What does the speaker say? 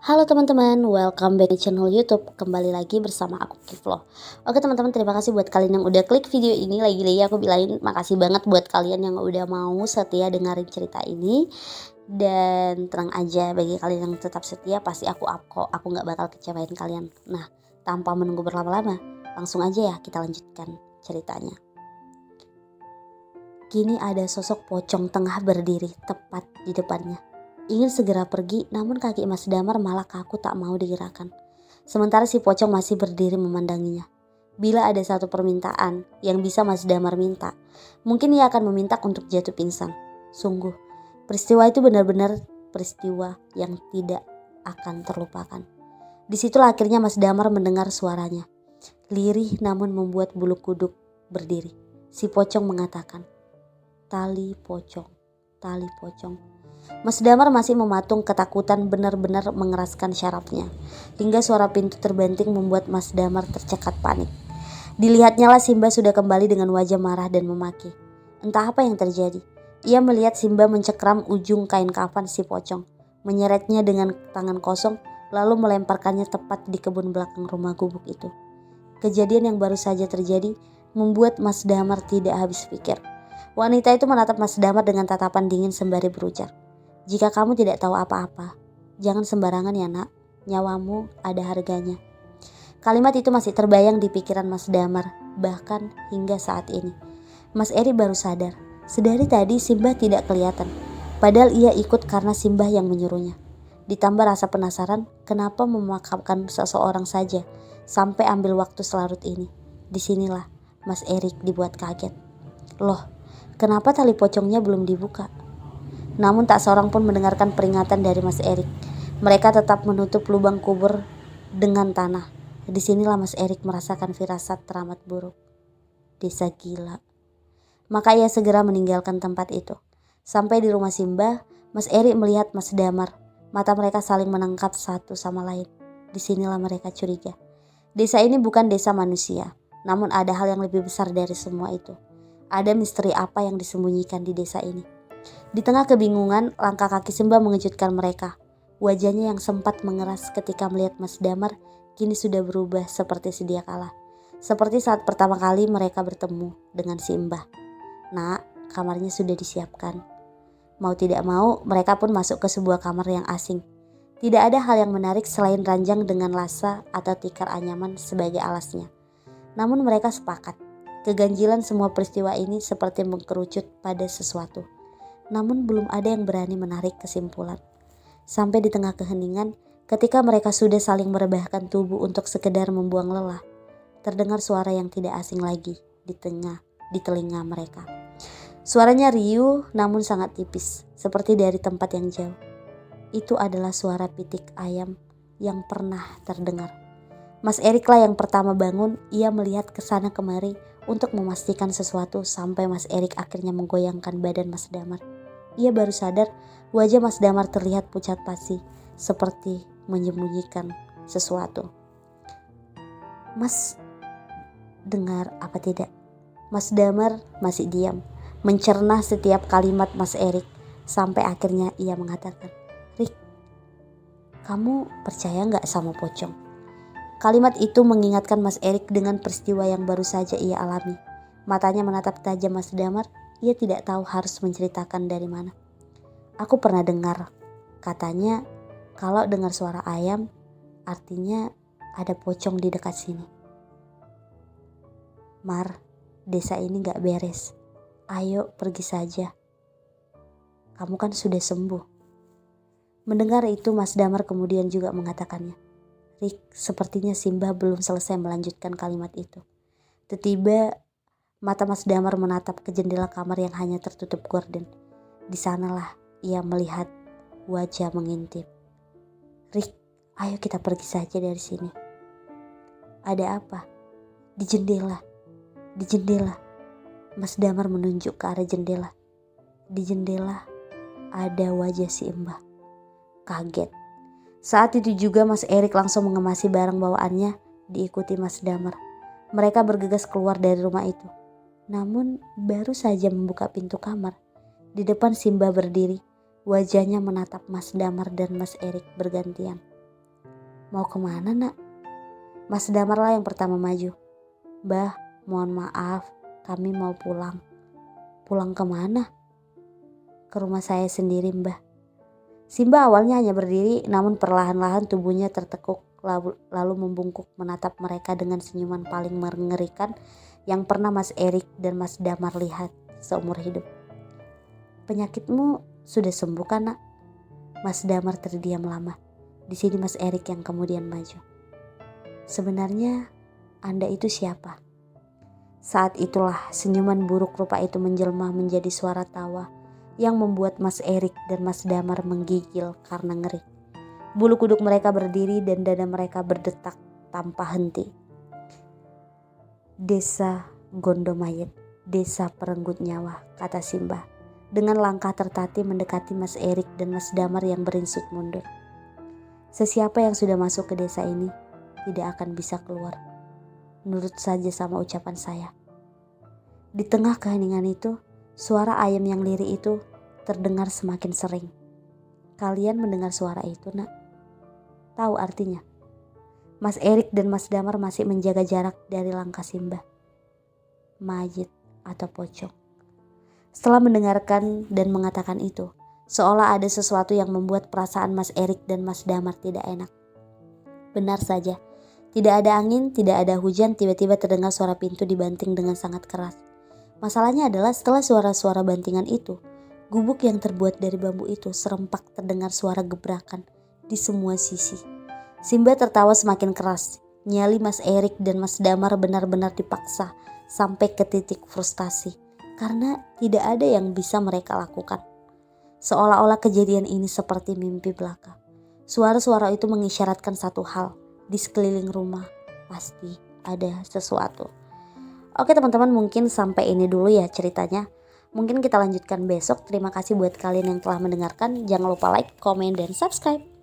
Halo teman-teman, welcome back di channel YouTube. Kembali lagi bersama aku Kiflo. Oke teman-teman, terima kasih buat kalian yang udah klik video ini. Lagi-lagi aku bilangin makasih banget buat kalian yang udah mau setia dengerin cerita ini. Dan tenang aja, bagi kalian yang tetap setia pasti aku up kok. Aku gak bakal kecewain kalian. Nah, tanpa menunggu berlama-lama, langsung aja ya kita lanjutkan ceritanya. Kini ada sosok pocong tengah berdiri tepat di depannya. Ingin segera pergi, namun kaki Mas Damar malah kaku tak mau digerakkan. Sementara si pocong masih berdiri memandanginya. Bila ada satu permintaan yang bisa Mas Damar minta, mungkin ia akan meminta untuk jatuh pingsan. Sungguh, peristiwa itu benar-benar peristiwa yang tidak akan terlupakan. Disitulah akhirnya Mas Damar mendengar suaranya. Lirih namun membuat bulu kuduk berdiri. Si pocong mengatakan, "Tali pocong, tali pocong." Mas Damar masih mematung, ketakutan benar-benar mengeraskan syarafnya. Hingga suara pintu terbanting membuat Mas Damar tercekat panik. Dilihatnya lah Simba sudah kembali dengan wajah marah dan memaki. Entah apa yang terjadi. Ia melihat Simba mencekram ujung kain kafan si pocong, menyeretnya dengan tangan kosong, lalu melemparkannya tepat di kebun belakang rumah gubuk itu. Kejadian yang baru saja terjadi membuat Mas Damar tidak habis pikir. Wanita itu menatap Mas Damar dengan tatapan dingin sembari berujar, "Jika kamu tidak tahu apa-apa, jangan sembarangan ya nak, nyawamu ada harganya." Kalimat itu masih terbayang di pikiran Mas Damar, bahkan hingga saat ini. Mas Eri baru sadar, sedari tadi Simbah tidak kelihatan, padahal ia ikut karena Simbah yang menyuruhnya. Ditambah rasa penasaran, kenapa memakamkan seseorang saja, sampai ambil waktu selarut ini. Disinilah Mas Erik dibuat kaget. Loh, kenapa tali pocongnya belum dibuka? Namun tak seorang pun mendengarkan peringatan dari Mas Erik. Mereka tetap menutup lubang kubur dengan tanah. Disinilah Mas Erik merasakan firasat teramat buruk. Desa gila. Maka ia segera meninggalkan tempat itu. Sampai di rumah Simbah, Mas Erik melihat Mas Damar. Mata mereka saling menangkap satu sama lain. Disinilah mereka curiga. Desa ini bukan desa manusia. Namun ada hal yang lebih besar dari semua itu. Ada misteri apa yang disembunyikan di desa ini. Di tengah kebingungan, langkah kaki Simbah mengejutkan mereka. Wajahnya yang sempat mengeras ketika melihat Mas Damar kini sudah berubah seperti sedia kala. Seperti saat pertama kali mereka bertemu dengan Simbah. "Nak, kamarnya sudah disiapkan." Mau tidak mau, mereka pun masuk ke sebuah kamar yang asing. Tidak ada hal yang menarik selain ranjang dengan lasa atau tikar anyaman sebagai alasnya. Namun mereka sepakat, keganjilan semua peristiwa ini seperti mengkerucut pada sesuatu. Namun belum ada yang berani menarik kesimpulan. Sampai di tengah keheningan, ketika mereka sudah saling merebahkan tubuh untuk sekedar membuang lelah, terdengar suara yang tidak asing lagi di telinga mereka. Suaranya riuh namun sangat tipis, seperti dari tempat yang jauh. Itu adalah suara pitik ayam yang pernah terdengar. Mas Erik lah yang pertama bangun. Ia melihat ke sana kemari untuk memastikan sesuatu sampai Mas Erik akhirnya menggoyangkan badan Mas Damar. Ia baru sadar wajah Mas Damar terlihat pucat pasi, seperti menyembunyikan sesuatu. "Mas dengar apa tidak?" Mas Damar masih diam, mencerna setiap kalimat Mas Erik, sampai akhirnya ia mengatakan, "Rik, kamu percaya gak sama pocong?" Kalimat itu mengingatkan Mas Erik dengan peristiwa yang baru saja ia alami. Matanya menatap tajam Mas Damar. Ia tidak tahu harus menceritakan dari mana. "Aku pernah dengar, katanya kalau dengar suara ayam, artinya ada pocong di dekat sini." "Mar, desa ini gak beres. Ayo pergi saja. Kamu kan sudah sembuh." Mendengar itu Mas Damar kemudian juga mengatakannya. Rik, sepertinya Simbah belum selesai melanjutkan kalimat itu. Tiba-tiba mata Mas Damar menatap ke jendela kamar yang hanya tertutup gorden. Di sanalah ia melihat wajah mengintip. "Rik, ayo kita pergi saja dari sini." "Ada apa?" Di jendela. Mas Damar menunjuk ke arah jendela. Di jendela ada wajah si Mbah. Kaget. Saat itu juga Mas Erik langsung mengemasi barang bawaannya, diikuti Mas Damar. Mereka bergegas keluar dari rumah itu. Namun baru saja membuka pintu kamar, di depan Simba berdiri. Wajahnya menatap Mas Damar dan Mas Erik bergantian. Mau kemana nak? Mas Damar lah yang pertama maju. Mbah, mohon maaf, kami mau pulang. Pulang kemana? Ke rumah saya sendiri mbah. Simba awalnya hanya berdiri, namun perlahan-lahan tubuhnya tertekuk lalu membungkuk menatap mereka dengan senyuman paling mengerikan yang pernah Mas Erik dan Mas Damar lihat seumur hidup. Penyakitmu sudah sembuh kan nak? Mas Damar terdiam lama. Di sini Mas Erik yang kemudian maju. Sebenarnya Anda itu siapa? Saat itulah senyuman buruk rupa itu menjelma menjadi suara tawa yang membuat Mas Erik dan Mas Damar menggigil karena ngeri. Bulu kuduk mereka berdiri dan dada mereka berdetak tanpa henti. Desa Gondomayit, desa perenggut nyawa, kata Simba. Dengan langkah tertatih mendekati Mas Erik dan Mas Damar yang beringsut mundur. Sesiapa yang sudah masuk ke desa ini tidak akan bisa keluar. Nurut saja sama ucapan saya. Di tengah keheningan itu, suara ayam yang lirih itu terdengar semakin sering. Kalian mendengar suara itu nak? Tahu artinya? Mas Erik dan Mas Damar masih menjaga jarak dari langkah Simba. Mayit atau pocong. Setelah mendengarkan dan mengatakan itu, seolah ada sesuatu yang membuat perasaan Mas Erik dan Mas Damar tidak enak. Benar saja, tidak ada angin, tidak ada hujan, tiba-tiba terdengar suara pintu dibanting dengan sangat keras. Masalahnya adalah setelah suara-suara bantingan itu, gubuk yang terbuat dari bambu itu serempak terdengar suara gebrakan di semua sisi. Simba tertawa semakin keras. Nyali Mas Erik dan Mas Damar benar-benar dipaksa sampai ke titik frustasi karena tidak ada yang bisa mereka lakukan. Seolah-olah kejadian ini seperti mimpi belaka. Suara-suara itu mengisyaratkan satu hal, di sekeliling rumah pasti ada sesuatu. Oke teman-teman, mungkin sampai ini dulu ya ceritanya. Mungkin kita lanjutkan besok. Terima kasih buat kalian yang telah mendengarkan. Jangan lupa like, komen, dan subscribe.